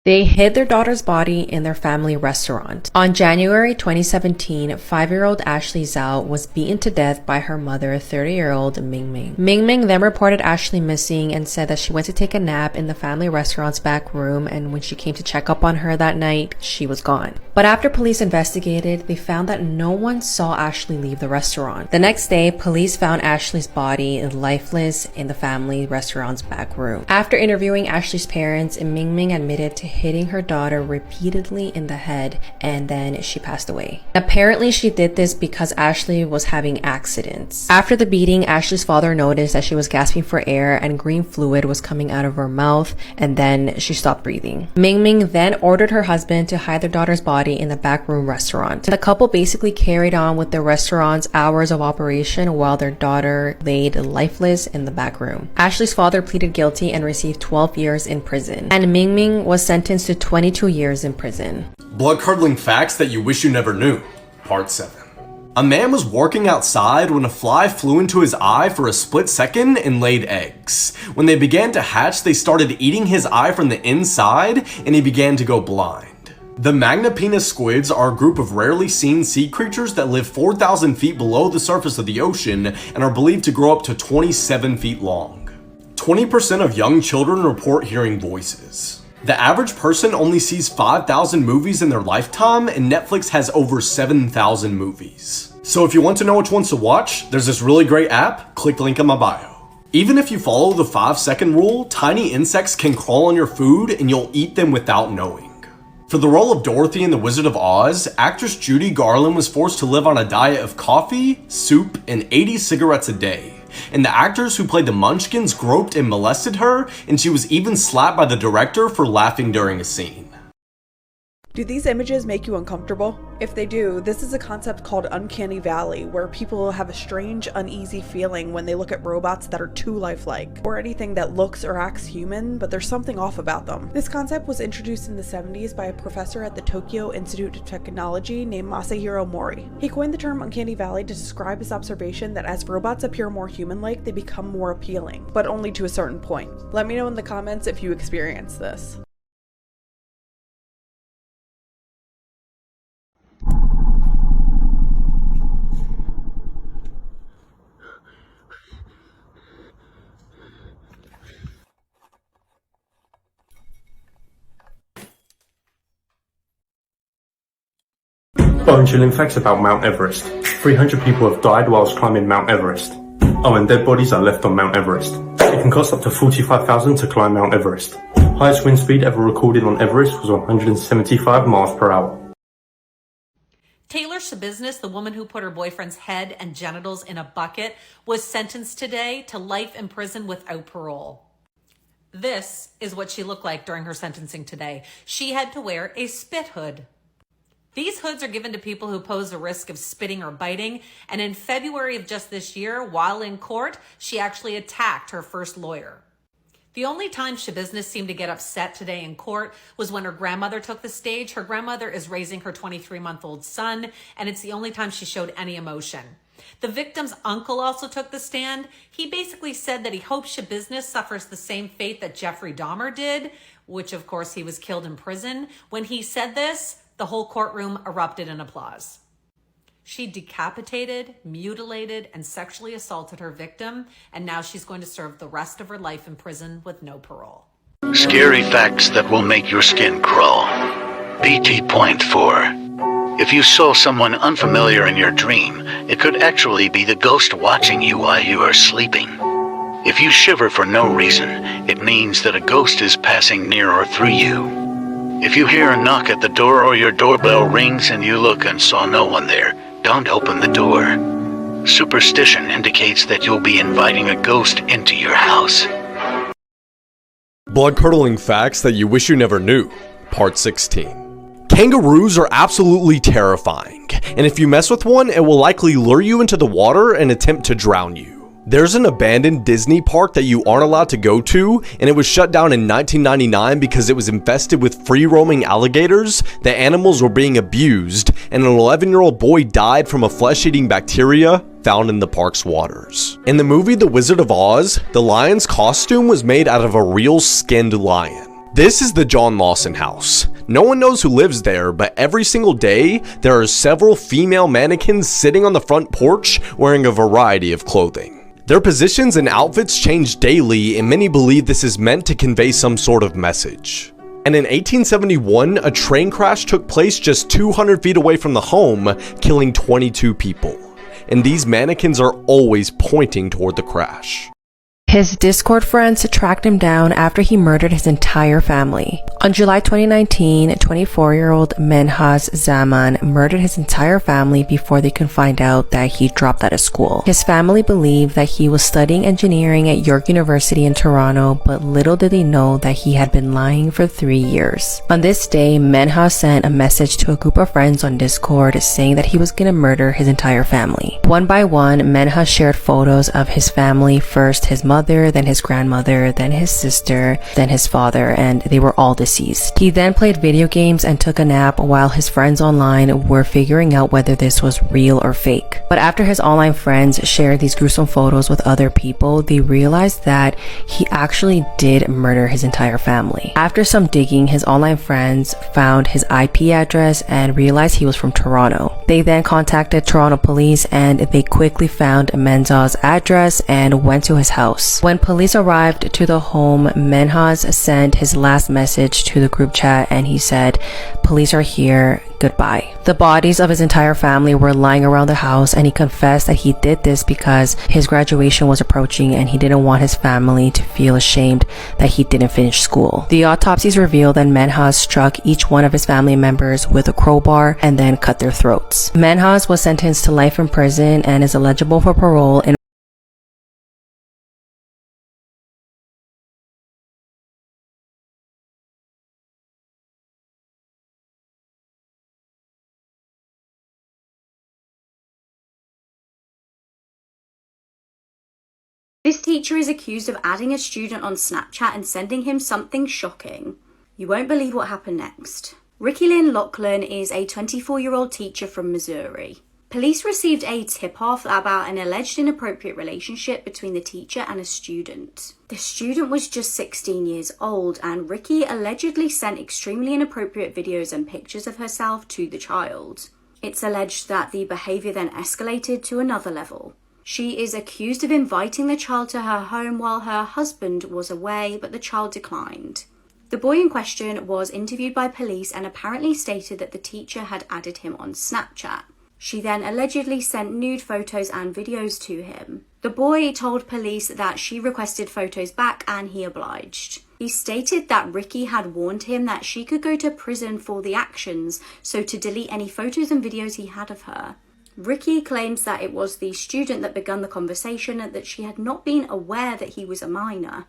They hid their daughter's body in their family restaurant. On January 2017, 5-year-old Ashley Zhao was beaten to death by her mother, 30-year-old Ming Ming. Ming Ming then reported Ashley missing and said that she went to take a nap in the family restaurant's back room, and when she came to check up on her that night, she was gone. But after police investigated, they found that no one saw Ashley leave the restaurant. The next day, police found Ashley's body lifeless in the family restaurant's back room. After interviewing Ashley's parents, Ming Ming admitted to hitting her daughter repeatedly in the head, and then she passed away. Apparently, she did this because Ashley was having accidents. After the beating, Ashley's father noticed that she was gasping for air and green fluid was coming out of her mouth, and then she stopped breathing. Ming Ming then ordered her husband to hide their daughter's body in the backroom restaurant. The couple basically carried on with the restaurant's hours of operation while their daughter laid lifeless in the back room. Ashley's father pleaded guilty and received 12 years in prison, and Ming Ming was sentenced to 22 years in prison. Blood-curdling facts that you wish you never knew. Part 7. A man was working outside when a fly flew into his eye for a split second and laid eggs. When they began to hatch, they started eating his eye from the inside, and he began to go blind. The Magnapena squids are a group of rarely seen sea creatures that live 4,000 feet below the surface of the ocean and are believed to grow up to 27 feet long. 20% of young children report hearing voices. The average person only sees 5,000 movies in their lifetime, and Netflix has over 7,000 movies. So if you want to know which ones to watch, there's this really great app, click the link in my bio. Even if you follow the 5-second rule, tiny insects can crawl on your food and you'll eat them without knowing. For the role of Dorothy in The Wizard of Oz, actress Judy Garland was forced to live on a diet of coffee, soup, and 80 cigarettes a day. And the actors who played the Munchkins groped and molested her, and she was even slapped by the director for laughing during a scene. Do these images make you uncomfortable? If they do, this is a concept called uncanny valley, where people have a strange, uneasy feeling when they look at robots that are too lifelike, or anything that looks or acts human, but there's something off about them. This concept was introduced in the 70s by a professor at the Tokyo Institute of Technology named Masahiro Mori. He coined the term uncanny valley to describe his observation that as robots appear more human-like, they become more appealing, but only to a certain point. Let me know in the comments if you experience this. Bone-chilling facts about Mount Everest. 300 people have died whilst climbing Mount Everest. Oh, and dead bodies are left on Mount Everest. It can cost up to $45,000 to climb Mount Everest. Highest wind speed ever recorded on Everest was 175 miles per hour. Taylor Shabiznis, the woman who put her boyfriend's head and genitals in a bucket, was sentenced today to life in prison without parole. This is what she looked like during her sentencing today. She had to wear a spit hood. These hoods are given to people who pose a risk of spitting or biting, and in February of just this year, while in court, she actually attacked her first lawyer. The only time Shabiznis seemed to get upset today in court was when her grandmother took the stage. Her grandmother is raising her 23-month-old son, and it's the only time she showed any emotion. The victim's uncle also took the stand. He basically said that he hopes Shabiznis suffers the same fate that Jeffrey Dahmer did, which of course he was killed in prison. When he said this, the whole courtroom erupted in applause. She decapitated, mutilated, and sexually assaulted her victim, and now she's going to serve the rest of her life in prison with no parole. Scary facts that will make your skin crawl. BT point 4. If you saw someone unfamiliar in your dream, it could actually be the ghost watching you while you are sleeping. If you shiver for no reason, it means that a ghost is passing near or through you. If you hear a knock at the door or your doorbell rings and you look and saw no one there, don't open the door. Superstition indicates that you'll be inviting a ghost into your house. Blood-curdling facts that you wish you never knew. Part 16. Kangaroos are absolutely terrifying, and if you mess with one, it will likely lure you into the water and attempt to drown you. There's an abandoned Disney park that you aren't allowed to go to, and it was shut down in 1999 because it was infested with free-roaming alligators. The animals were being abused, and an 11-year-old boy died from a flesh-eating bacteria found in the park's waters. In the movie The Wizard of Oz, the lion's costume was made out of a real skinned lion. This is the John Lawson house. No one knows who lives there, but every single day, there are several female mannequins sitting on the front porch wearing a variety of clothing. Their positions and outfits change daily, and many believe this is meant to convey some sort of message. And in 1871, a train crash took place just 200 feet away from the home, killing 22 people. And these mannequins are always pointing toward the crash. His Discord friends tracked him down after he murdered his entire family. On July 2019, 24-year-old Menhaz Zaman murdered his entire family before they could find out that he dropped out of school. His family believed that he was studying engineering at York University in Toronto, but little did they know that he had been lying for 3 years. On this day, Menhaz sent a message to a group of friends on Discord saying that he was gonna murder his entire family. One by one, Menhaz shared photos of his family, first his mother, then his grandmother, then his sister, then his father, and they were all deceased. He then played video games and took a nap while his friends online were figuring out whether this was real or fake. But after his online friends shared these gruesome photos with other people, they realized that he actually did murder his entire family. After some digging, his online friends found his IP address and realized he was from Toronto. They then contacted Toronto police and they quickly found Menhaz's address and went to his house. When police arrived to the home, Menhaz sent his last message to the group chat and he said, "Police are here, goodbye." The bodies of his entire family were lying around the house and he confessed that he did this because his graduation was approaching and he didn't want his family to feel ashamed that he didn't finish school. The autopsies revealed that Menhaz struck each one of his family members with a crowbar and then cut their throats. Menhaz was sentenced to life in prison and is eligible for parole in This teacher is accused of adding a student on Snapchat and sending him something shocking. You won't believe what happened next. Ricky Lynn Lachlan is a 24-year-old teacher from Missouri. Police received a tip-off about an alleged inappropriate relationship between the teacher and a student. The student was just 16 years old, and Ricky allegedly sent extremely inappropriate videos and pictures of herself to the child. It's alleged that the behavior then escalated to another level. She is accused of inviting the child to her home while her husband was away, but the child declined. The boy in question was interviewed by police and apparently stated that the teacher had added him on Snapchat. She then allegedly sent nude photos and videos to him. The boy told police that she requested photos back and he obliged. He stated that Ricky had warned him that she could go to prison for the actions, so to delete any photos and videos he had of her. Ricky claims that it was the student that began the conversation and that she had not been aware that he was a minor.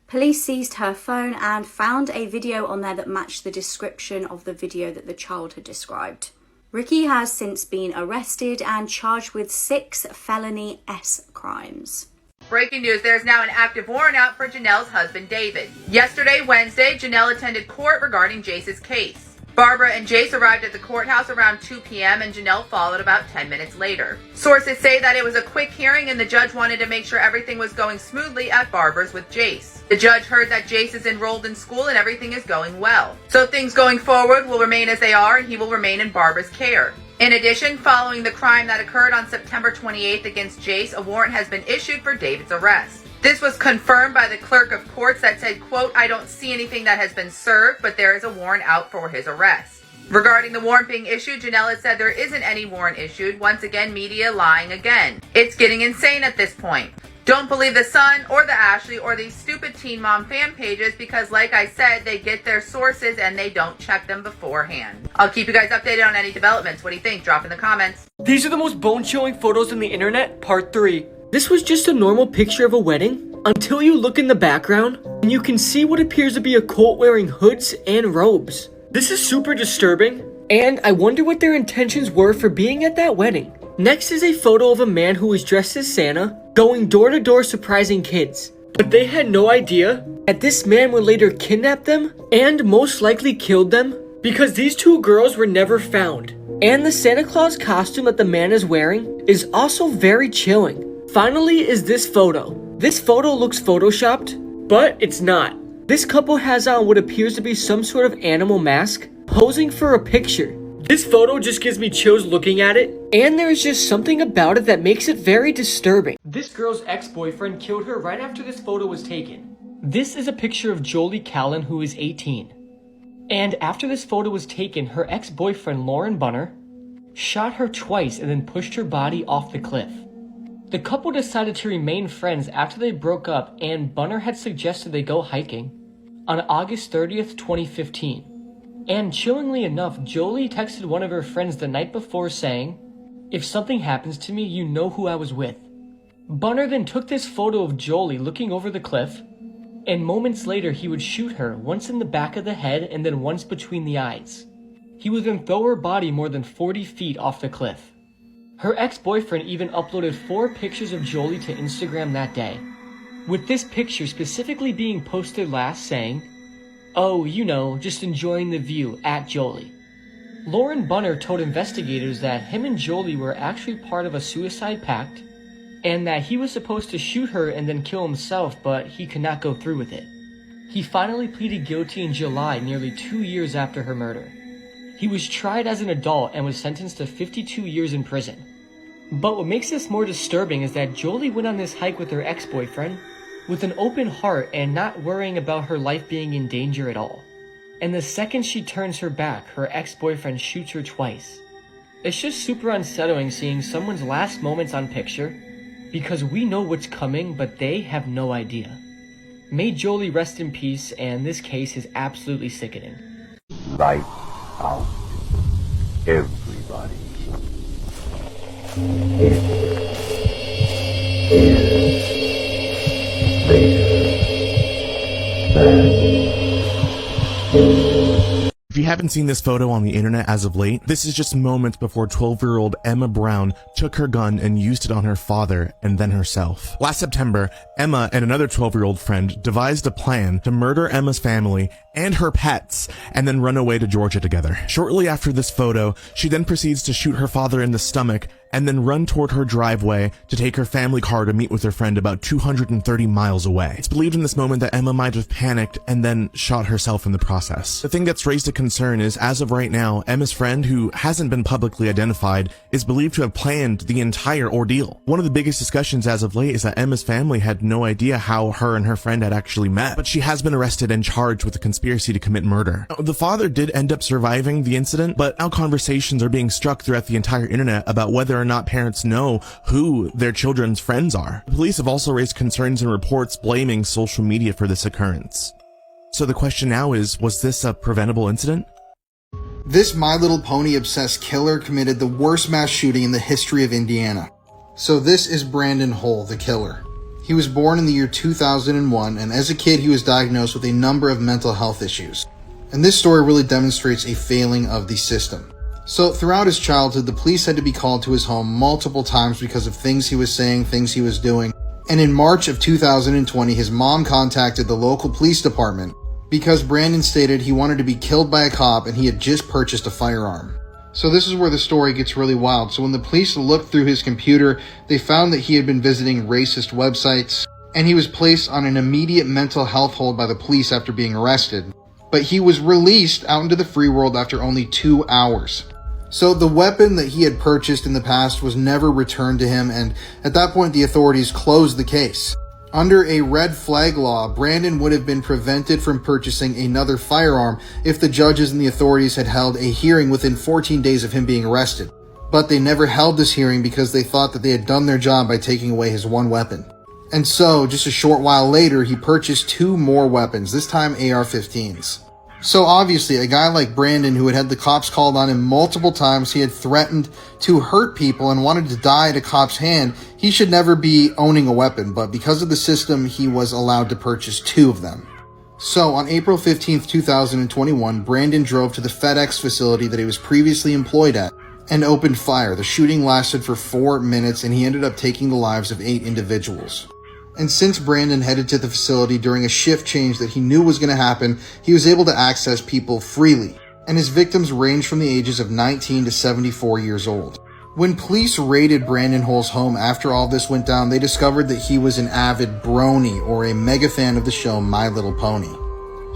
Police seized her phone and found a video on there that matched the description of the video that the child had described. Ricky has since been arrested and charged with 6 felony S crimes. Breaking news, there's now an active warrant out for Janelle's husband, David. Yesterday, Wednesday, Janelle attended court regarding Jace's case. Barbara and Jace arrived at the courthouse around 2 p.m. and Janelle followed about 10 minutes later. Sources say that it was a quick hearing and the judge wanted to make sure everything was going smoothly at Barbara's with Jace. The judge heard that Jace is enrolled in school and everything is going well. So things going forward will remain as they are and he will remain in Barbara's care. In addition, following the crime that occurred on September 28th against Jace, a warrant has been issued for David's arrest. This was confirmed by the clerk of courts that said, quote, "I don't see anything that has been served, but there is a warrant out for his arrest." Regarding the warrant being issued, Janelle has said there isn't any warrant issued. Once again, media lying again. It's getting insane at this point. Don't believe the Sun or the Ashley or these stupid Teen Mom fan pages because, like I said, they get their sources and they don't check them beforehand. I'll keep you guys updated on any developments. What do you think? Drop in the comments. These are the most bone-chilling photos on the internet, part 3. This was just a normal picture of a wedding until you look in the background and you can see what appears to be a cult wearing hoods and robes. This is super disturbing, and I wonder what their intentions were for being at that wedding. Next is a photo of a man who was dressed as Santa, going door to door surprising kids. But they had no idea that this man would later kidnap them and most likely killed them because these 2 girls were never found. And the Santa Claus costume that the man is wearing is also very chilling. Finally is this photo. This photo looks photoshopped, but it's not. This couple has on what appears to be some sort of animal mask, posing for a picture. This photo just gives me chills looking at it, and there's just something about it that makes it very disturbing. This girl's ex-boyfriend killed her right after this photo was taken. This is a picture of Jolie Callan, who is 18. And after this photo was taken, her ex-boyfriend, Lauren Bunner, shot her twice and then pushed her body off the cliff. The couple decided to remain friends after they broke up, and Bunner had suggested they go hiking on August 30th, 2015. And chillingly enough, Jolie texted one of her friends the night before saying, "If something happens to me, you know who I was with." Bunner then took this photo of Jolie looking over the cliff, and moments later he would shoot her, once in the back of the head and then once between the eyes. He would then throw her body more than 40 feet off the cliff. Her ex-boyfriend even uploaded 4 pictures of Jolie to Instagram that day, with this picture specifically being posted last saying, "Oh, you know, just enjoying the view, at Jolie." Lauren Bunner told investigators that him and Jolie were actually part of a suicide pact, and that he was supposed to shoot her and then kill himself, but he could not go through with it. He finally pleaded guilty in July, nearly 2 years after her murder. He was tried as an adult and was sentenced to 52 years in prison. But what makes this more disturbing is that Jolie went on this hike with her ex-boyfriend with an open heart and not worrying about her life being in danger at all. And the second she turns her back, her ex-boyfriend shoots her twice. It's just super unsettling seeing someone's last moments on picture, because we know what's coming, but they have no idea. May Jolie rest in peace, and this case is absolutely sickening. Light out. Everybody. If you haven't seen this photo on the internet as of late, this is just moments before 12-year-old Emma Brown took her gun and used it on her father and then herself. Last September, Emma and another 12-year-old friend devised a plan to murder Emma's family and her pets and then run away to Georgia together. Shortly after this photo, she then proceeds to shoot her father in the stomach and then run toward her driveway to take her family car to meet with her friend about 230 miles away. It's believed in this moment that Emma might have panicked and then shot herself in the process. The thing that's raised a concern is, as of right now, Emma's friend, who hasn't been publicly identified, is believed to have planned the entire ordeal. One of the biggest discussions as of late is that Emma's family had no idea how her and her friend had actually met, but she has been arrested and charged with a conspiracy to commit murder. The father did end up surviving the incident, but now conversations are being struck throughout the entire internet about whether or not parents know who their children's friends are. The police have also raised concerns and reports blaming social media for this occurrence. So the question now is, was this a preventable incident? This My Little Pony obsessed killer committed the worst mass shooting in the history of Indiana. So this is Brandon Hull, the killer. He was born in the year 2001, and as a kid he was diagnosed with a number of mental health issues. And this story really demonstrates a failing of the system. So throughout his childhood, the police had to be called to his home multiple times because of things he was saying, things he was doing. And in March of 2020, his mom contacted the local police department because Brandon stated he wanted to be killed by a cop and he had just purchased a firearm. So this is where the story gets really wild. So when the police looked through his computer, they found that he had been visiting racist websites, and he was placed on an immediate mental health hold by the police after being arrested. But he was released out into the free world after only 2 hours. So the weapon that he had purchased in the past was never returned to him, and at that point the authorities closed the case. Under a red flag law, Brandon would have been prevented from purchasing another firearm if the judges and the authorities had held a hearing within 14 days of him being arrested. But they never held this hearing because they thought that they had done their job by taking away his one weapon. And so, just a short while later, he purchased 2 more weapons, this time AR-15s. So obviously, a guy like Brandon, who had had the cops called on him multiple times, he had threatened to hurt people and wanted to die at a cop's hand, he should never be owning a weapon, but because of the system, he was allowed to purchase 2 of them. So on April 15th, 2021, Brandon drove to the FedEx facility that he was previously employed at and opened fire. The shooting lasted for 4 minutes and he ended up taking the lives of 8 individuals. And since Brandon headed to the facility during a shift change that he knew was going to happen, he was able to access people freely. And his victims ranged from the ages of 19 to 74 years old. When police raided Brandon Hull's home after all this went down, they discovered that he was an avid brony or a mega fan of the show My Little Pony.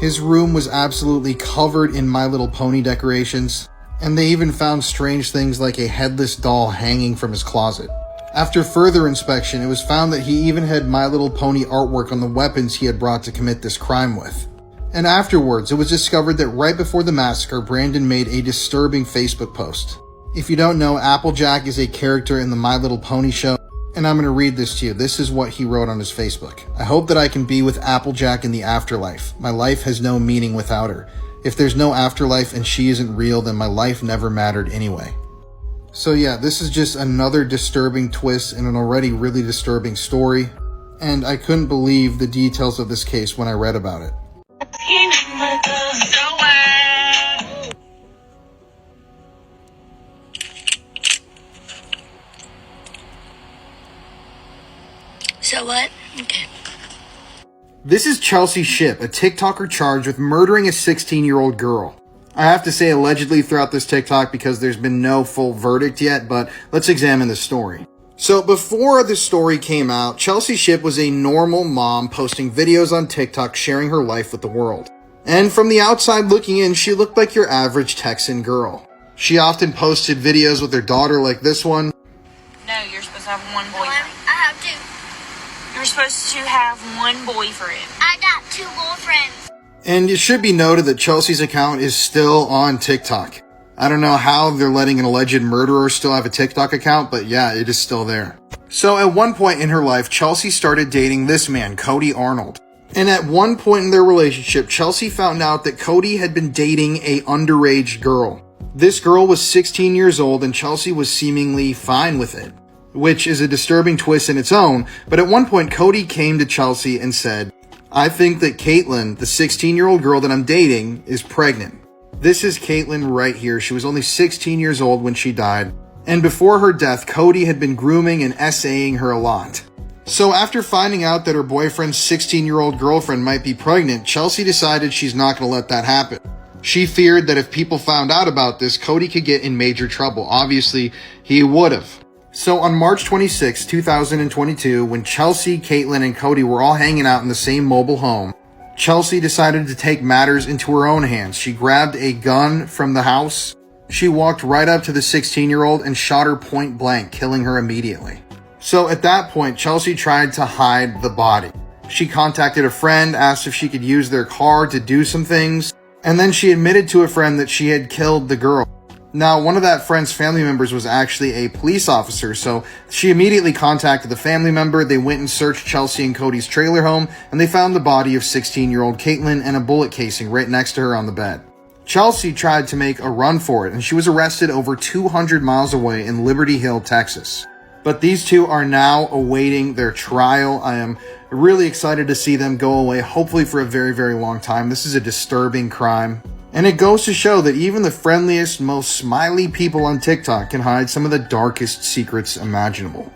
His room was absolutely covered in My Little Pony decorations, and they even found strange things like a headless doll hanging from his closet. After further inspection, it was found that he even had My Little Pony artwork on the weapons he had brought to commit this crime with. And afterwards, it was discovered that right before the massacre, Brandon made a disturbing Facebook post. If you don't know, Applejack is a character in the My Little Pony show, and I'm going to read this to you. This is what he wrote on his Facebook. "I hope that I can be with Applejack in the afterlife. My life has no meaning without her. If there's no afterlife and she isn't real, then my life never mattered anyway." So yeah, this is just another disturbing twist in an already really disturbing story, and I couldn't believe the details of this case when I read about it. So what? Okay. This is Chelsea Shipp, a TikToker charged with murdering a 16-year-old girl. I have to say allegedly throughout this TikTok because there's been no full verdict yet, but let's examine the story. So before this story came out, Chelsea Shipp was a normal mom posting videos on TikTok sharing her life with the world. And from the outside looking in, she looked like your average Texan girl. She often posted videos with her daughter like this one. No, you're supposed to have one boyfriend. I have two. You're supposed to have one boyfriend. I got two boyfriends. And it should be noted that Chelsea's account is still on TikTok. I don't know how they're letting an alleged murderer still have a TikTok account, but yeah, it is still there. So at one point in her life, Chelsea started dating this man, Cody Arnold. And at one point in their relationship, Chelsea found out that Cody had been dating a underage girl. This girl was 16 years old and Chelsea was seemingly fine with it, which is a disturbing twist in its own. But at one point, Cody came to Chelsea and said, "I think that Caitlin, the 16-year-old girl that I'm dating, is pregnant." This is Caitlin right here. She was only 16 years old when she died. And before her death, Cody had been grooming and essaying her a lot. So after finding out that her boyfriend's 16-year-old girlfriend might be pregnant, Chelsea decided she's not going to let that happen. She feared that if people found out about this, Cody could get in major trouble. Obviously, he would have. So on March 26, 2022, when Chelsea, Caitlin, and Cody were all hanging out in the same mobile home, Chelsea decided to take matters into her own hands. She grabbed a gun from the house. She walked right up to the 16-year-old and shot her point blank, killing her immediately. So at that point, Chelsea tried to hide the body. She contacted a friend, asked if she could use their car to do some things, and then she admitted to a friend that she had killed the girl. Now, one of that friend's family members was actually a police officer, so she immediately contacted the family member. They went and searched Chelsea and Cody's trailer home, and they found the body of 16-year-old Caitlin and a bullet casing right next to her on the bed. Chelsea tried to make a run for it, and she was arrested over 200 miles away in Liberty Hill, Texas. But these two are now awaiting their trial. I am really excited to see them go away, hopefully for a very, very long time. This is a disturbing crime. And it goes to show that even the friendliest, most smiley people on TikTok can hide some of the darkest secrets imaginable.